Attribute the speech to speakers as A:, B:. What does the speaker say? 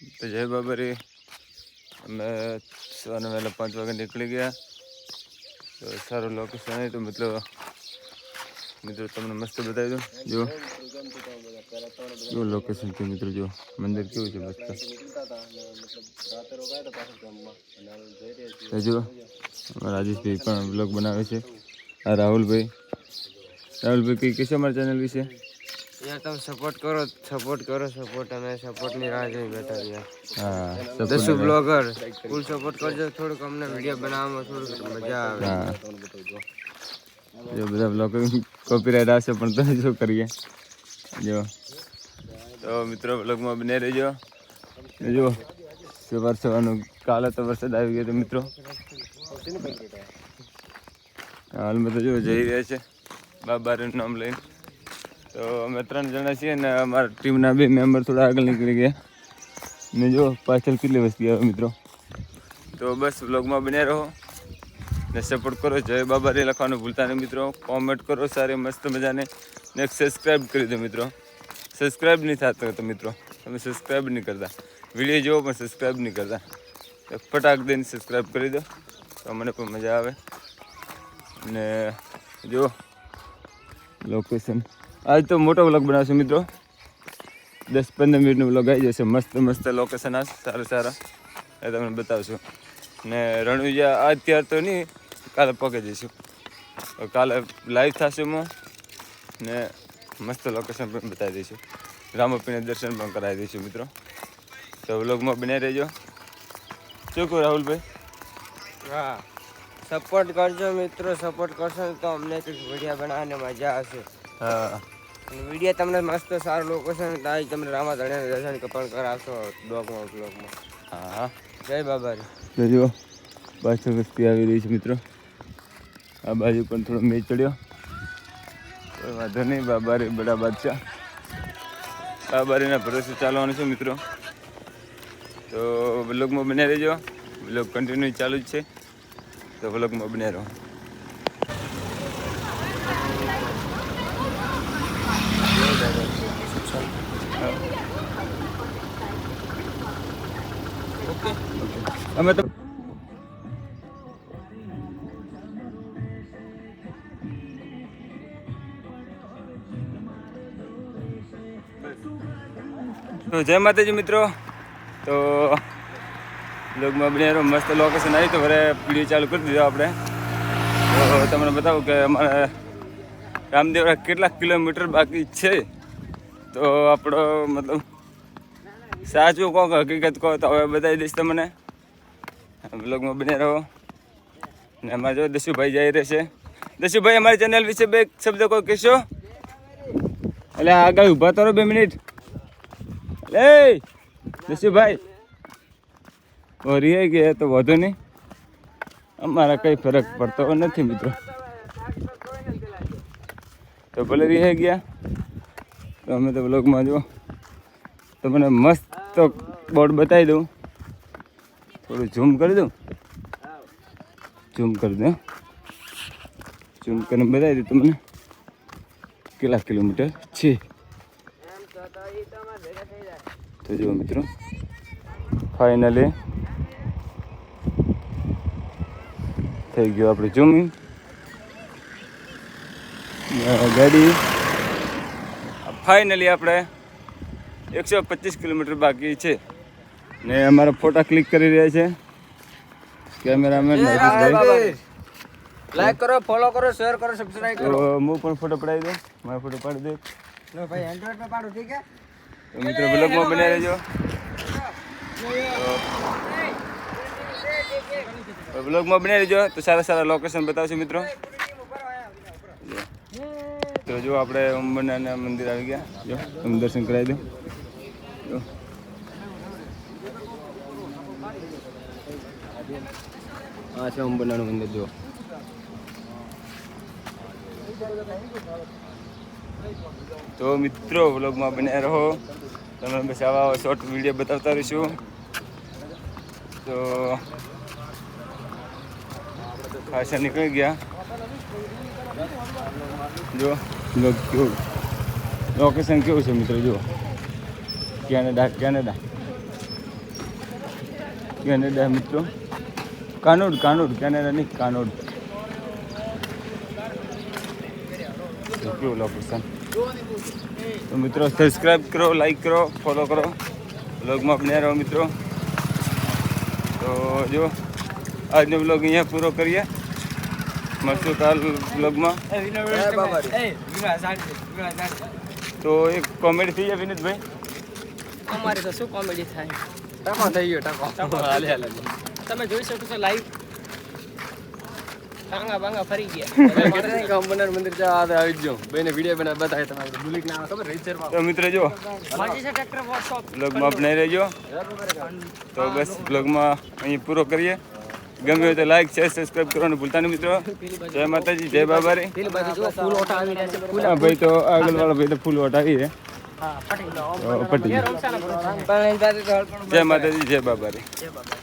A: તો જય બાબરી અમે સવારના વહેલા 5 વાગે નીકળી ગયા. તો સારું લોકેશન હોય તો મિત્રો તમને મસ્ત બતાવી દઉં. જો લોકેશન છે મિત્રો, જો મંદિર કેવું છે મસ્ત. જો રાજેશભાઈ પણ બ્લોગ બનાવે છે. આ રાહુલભાઈ કઈ કહેશો અમારા ચેનલ વિશે?
B: યાર તમે સપોર્ટ કરો અમે સપોર્ટની રાહ જોઈ બેઠા રહ્યા.
A: હા,
B: દસુ બ્લોગર ફૂલ સપોર્ટ કરજો. થોડુંક અમને વિડીયો બનાવવામાં થોડુંક મજા આવે.
A: હા, જો બધા બ્લોગ કોપીરાઈટ આવશે પણ તમે શું કરીએ. જો તો મિત્રો બ્લોગમાં બને રહેજો. જો સવારનું કાલે તો વરસાદ આવી ગયો હતો મિત્રો. હાલમાં તો જો જઈ રહ્યા છે બાબાનું નામ લઈને. તો અમે 3 જણા છીએ ને અમારા ટીમના 2 મેમ્બર થોડા આગળ નીકળી ગયા ને જો પાછળ કેટલી વસ્તી આવે મિત્રો. તો બસ વ્લોગમાં બન્યા રહો ને સપોર્ટ કરો. જય બાબારી લખવાનું ભૂલતા નહીં મિત્રો. કોમેન્ટ કરો સારી મસ્ત મજાને ને સબસ્ક્રાઈબ કરી દો મિત્રો. સબસ્ક્રાઈબ નહીં થતો તો મિત્રો, તમે સબસ્ક્રાઈબ નહીં કરતા. વિડીયો જોવો પણ સબસ્ક્રાઈબ નહીં કરતા. તો ફટાક દઈને સબસ્ક્રાઈબ કરી દો તો મને પણ મજા આવે. ને જો લોકેશન આજ તો મોટો વ્લોગ બનાવશે મિત્રો. 10-15 મિનિટનો વ્લોગ આવી જશે. મસ્ત લોકેશન આ સારા એ તમને બતાવશું. ને રણુજા અત્યારે તો નહીં, કાલે પગે જઈશું. કાલે લાઈવ થશે ને મસ્ત લોકેશન પણ બતાવી દઈશું. રામપીને દર્શન પણ કરાવી દઈશું મિત્રો. તો વ્લોગમાં બને રહેજો. શું કહું રાહુલભાઈ?
B: હા, સપોર્ટ કરજો મિત્રો. સપોર્ટ કરશો તો અમને કંઈક વિડીયો બનાવવાની મજા આવશે.
A: હા,
B: વિડીયો તમને મસ્ત સારું લોકેશન થાય. તમને રામા ધણિયાના દર્શન પણ કરાવશો બ્લોગમાં.
A: હા,
B: જય બાબારી.
A: તો જો પાછળ વસ્તી આવી રહી છે મિત્રો. આ બાજુ પણ થોડો મેચ ચડ્યો. કોઈ વાંધો નહીં. બાબારી બડા બાદશાહ. બાબારીના ભરોસે ચાલવાનું છે મિત્રો. તો વ્લોગમાં બને રહેજો. વ્લોગ કન્ટિન્યુ ચાલુ જ છે. તો વ્લોગમાં બને રહો. અમે તો જય માતાજી મિત્રો. તો બ્લોગમાં બન્યા રહો. મસ્ત લોકેશન આવી તો હવે વિડીયો ચાલુ કરી દીધો આપણે. તો તમને બતાવું કે અમારે રામદેવરા કેટલાક કિલોમીટર બાકી છે. તો આપણો સાચું કહો કે હકીકત કહો તો હવે બતાવી દઈશ તમને. બ્લોગમાં બને રહો. ને એમાં જો દશુભાઈ જઈ રહેશે. દશુભાઈ અમારી ચેનલ વિશે 2 શબ્દ કોઈ કહેશો? એટલે આગળ ઊભા તો 2 મિનિટ. લે દશુભાઈ ઓરી ગયા તો વધુ નહીં. અમારા કંઈ ફરક પડતો નથી મિત્રો. તો ભલે રહી ગયા. તો અમે તો બ્લોગમાં જો તમને મસ્ત બોર્ડ બતાવી દઉં. થોડું ઝૂમ કરી દઉં. ઝૂમ કરી દઉં. ઝૂમ કરીને બતાવી દઉં તમને કેટલા કિલોમીટર છે. તો જુઓ મિત્રો, ફાઇનલી થઈ ગયું આપણે ઝૂમિંગ. ગાડી ફાઇનલી આપણે 125 કિલોમીટર બાકી છે. ને અમારા ફોટા ક્લિક કરી રહ્યા છે કેમેરામેન રાજેશભાઈ.
B: લાઈક કરો, ફોલો કરો, શેર કરો, સબસ્ક્રાઇબ
A: તો હું પણ ફોટો પડાવી દઉં. મારો ફોટો પાડી દે.
B: લો ભાઈ, એન્ડ્રોઈડ पे પાડો, ઠીક હે?
A: તો મિત્રો બ્લોગમાં બન્યા રહેજો. તો બ્લોગમાં બન્યા રહેજો. તો સારા લોકેશન બતાવશું મિત્રો. તો જો આપણે અંબરનાના મંદિર આવી ગયા. જો તમે દર્શન કરાવી દો. જો આ છે અંબરનાનું મંદિર. જો તો મિત્રો વ્લોગમાં બન્યા રહો. તમે બસ આવા શોર્ટ વિડીયો બતાવતા રહીશું. તો ખાસા નીકળી ગયા. જો કેવું લોકેશન કેવું છે મિત્રો. જુઓ કેનેડા કેનેડા મિત્રો, કાનોડ કેનેડા નહીં કાનોડ. કેવું લોકેશન. તો મિત્રો સબસ્ક્રાઈબ કરો, લાઈક કરો, ફોલો કરો, બ્લોગમાં બન્યા રહો મિત્રો. તો જો આજનો બ્લોગ અહીંયા પૂરો કરીએ. મળશું કાલ બ્લોગમાં. તો એક કોમેડી થઈ જાય વિનીતભાઈ.
C: અમારે તો શું કોમેડી થાય,
B: ટકો થઈ ગયો ટકો.
C: તમે જોઈ શકો છો લાઈવ બાંગા ફરી ગયા.
B: કંપનર મંદિર જવા આવી જ જો બેને વિડીયો બનાવ બતાવે તમારે બુલેટ ના ખબર રેસર માં.
A: તો મિત્રો જો
C: માજી છે ટ્રેક્ટર વર્કશોપ.
A: બ્લોગમાં બનાવી રહેજો. તો બસ બ્લોગમાં અહીં પૂરો કરીએ. ગમે હોય તો લાઈક શેર સબસ્ક્રાઈબ કરવાનું ભૂલતા નહીં મિત્રો. જય માતાજી, જય બાબારી.
C: પેલી બાજુ જો ફૂલ ઓટા આવી રહ્યા છે. ફૂલ
A: હા ભાઈ, તો આગળ વાળા ભાઈ તો ફૂલ વોટ આવી છે.
C: હા પટી ગયો.
A: તો પટી ગયું.
C: રમસાના
B: પણ
A: જય માતાજી, જય બાબારી.
C: જય બાબા.